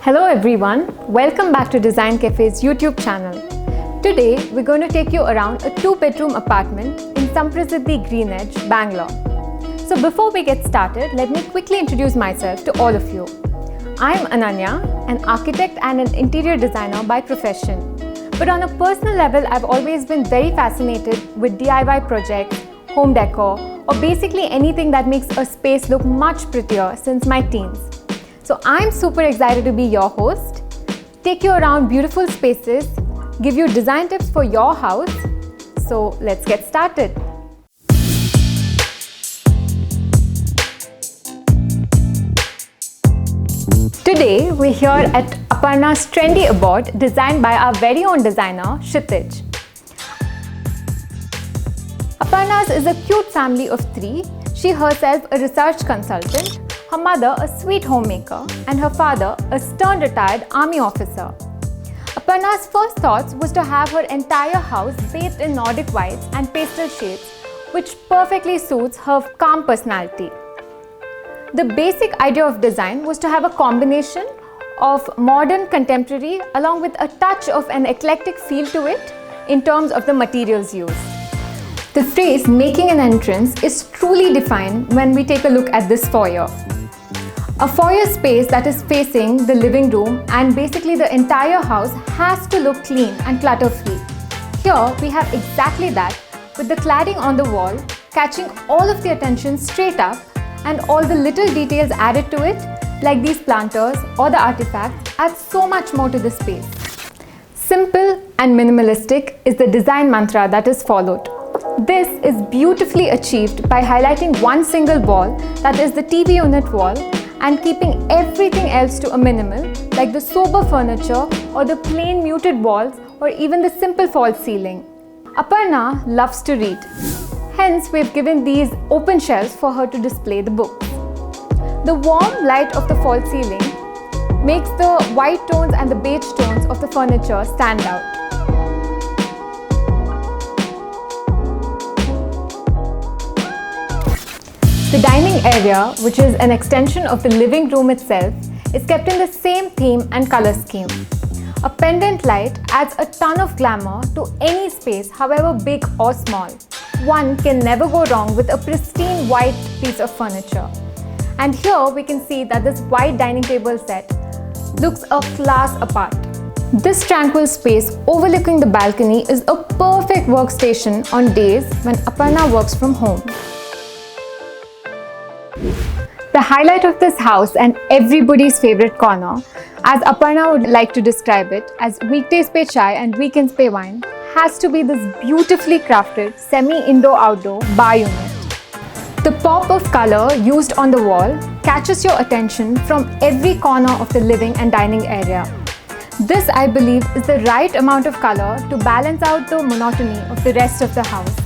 Hello everyone, welcome back to DesignCafe's YouTube channel. Today we're going to take you around a 2-bedroom apartment in Samprasiddhi Green Edge, Bangalore. So before we get started, let me quickly introduce myself to all of you. I'm Ananya, an architect and an interior designer by profession. But on a personal level, I've always been very fascinated with DIY projects, home decor, or basically anything that makes a space look much prettier since my teens. So I'm super excited to be your host, take you around beautiful spaces, give you design tips for your house. So let's get started. Today we're here at Aparna's trendy abode designed by our very own designer, Kshitij. Aparna's is a cute family of 3. She herself a research consultant, her mother a sweet homemaker, and her father a stern retired army officer. Aparna's first thoughts was to have her entire house bathed in Nordic whites and pastel shades, which perfectly suits her calm personality. The basic idea of design was to have a combination of modern contemporary along with a touch of an eclectic feel to it in terms of the materials used. The phrase making an entrance is truly defined when we take a look at this foyer. A foyer space that is facing the living room, and basically the entire house has to look clean and clutter-free. Here we have exactly that, with the cladding on the wall catching all of the attention straight up and all the little details added to it, like these planters or the artifacts, add so much more to the space. Simple and minimalistic is the design mantra that is followed. This is beautifully achieved by highlighting one single wall, that is the TV unit wall, and keeping everything else to a minimal, like the sober furniture or the plain muted walls or even the simple false ceiling. Aparna loves to read. Hence, we've given these open shelves for her to display the books. The warm light of the false ceiling makes the white tones and the beige tones of the furniture stand out. The dining area, which is an extension of the living room itself, is kept in the same theme and color scheme. A pendant light adds a ton of glamour to any space, however big or small. One can never go wrong with a pristine white piece of furniture. And here we can see that this white dining table set looks a class apart. This tranquil space overlooking the balcony is a perfect workstation on days when Aparna works from home. The highlight of this house and everybody's favorite corner, as Aparna would like to describe it as weekdays pe chai and weekends pe wine, has to be this beautifully crafted semi-indoor-outdoor bar unit. The pop of color used on the wall catches your attention from every corner of the living and dining area. This, I believe, is the right amount of color to balance out the monotony of the rest of the house.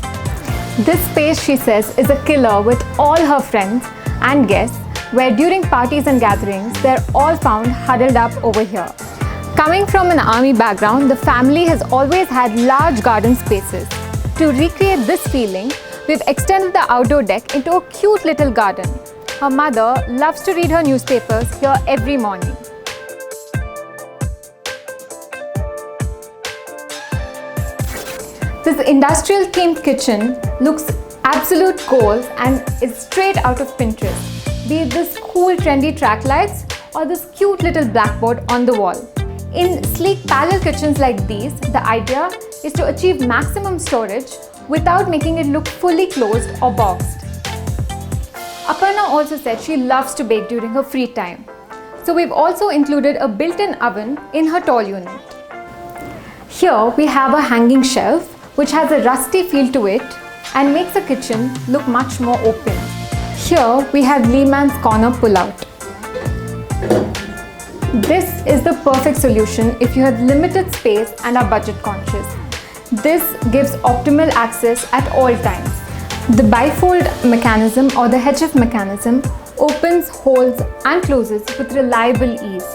This space, she says, is a killer with all her friends and guests, where during parties and gatherings, they're all found huddled up over here. Coming from an army background, the family has always had large garden spaces. To recreate this feeling, we've extended the outdoor deck into a cute little garden. Her mother loves to read her newspapers here every morning. This industrial themed kitchen looks absolute goals and is straight out of Pinterest, be it this cool trendy track lights or this cute little blackboard on the wall. In sleek parallel kitchens like these, the idea is to achieve maximum storage without making it look fully closed or boxed. Aparna also said she loves to bake during her free time. So we've also included a built-in oven in her tall unit. Here we have a hanging shelf which has a rusty feel to it and makes the kitchen look much more open. Here we have Lehman's corner pull-out. This is the perfect solution if you have limited space and are budget conscious. This gives optimal access at all times. The bifold mechanism or the HF mechanism opens, holds and closes with reliable ease.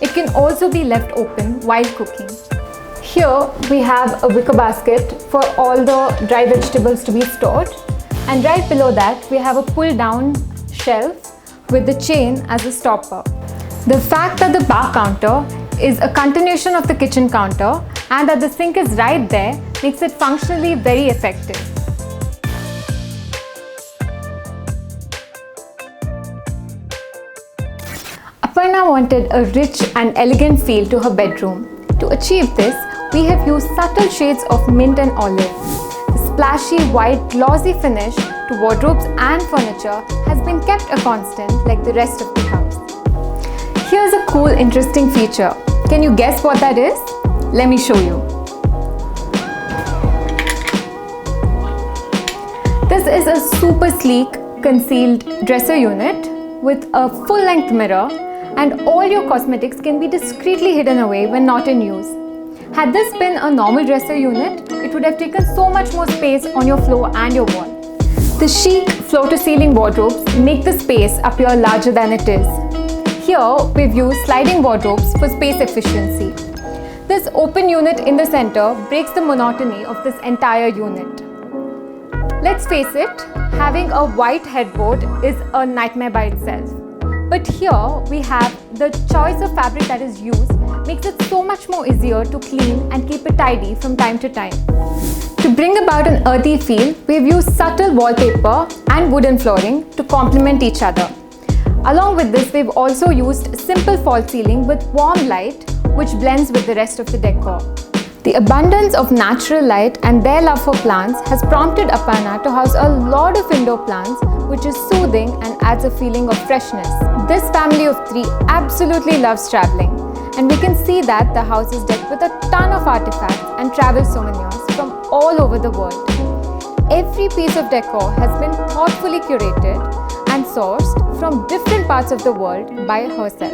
It can also be left open while cooking. Here we have a wicker basket for all the dry vegetables to be stored, and right below that we have a pull down shelf with the chain as a stopper. The fact that the bar counter is a continuation of the kitchen counter and that the sink is right there makes it functionally very effective. Aparna wanted a rich and elegant feel to her bedroom. To achieve this, we have used subtle shades of mint and olive. The splashy white glossy finish to wardrobes and furniture has been kept a constant like the rest of the house. Here's a cool, interesting feature. Can you guess what that is? Let me show you. This is a super sleek concealed dresser unit with a full-length mirror, and all your cosmetics can be discreetly hidden away when not in use. Had this been a normal dresser unit, it would have taken so much more space on your floor and your wall. The chic floor-to-ceiling wardrobes make the space appear larger than it is. Here, we've used sliding wardrobes for space efficiency. This open unit in the center breaks the monotony of this entire unit. Let's face it, having a white headboard is a nightmare by itself. But here we have the choice of fabric that is used makes it so much more easier to clean and keep it tidy from time to time. To bring about an earthy feel, we've used subtle wallpaper and wooden flooring to complement each other. Along with this, we've also used simple false ceiling with warm light, which blends with the rest of the decor. The abundance of natural light and their love for plants has prompted Aparna to house a lot of indoor plants, which is soothing and adds a feeling of freshness. This family of three absolutely loves traveling, and we can see that the house is decked with a ton of artifacts and travel souvenirs from all over the world. Every piece of decor has been thoughtfully curated and sourced from different parts of the world by herself.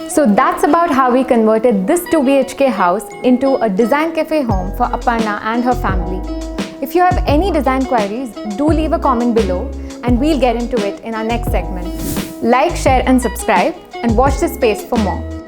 So that's about how we converted this 2 BHK house into a DesignCafe home for Aparna and her family. If you have any design queries, do leave a comment below and we'll get into it in our next segment. Like, share and subscribe and watch this space for more.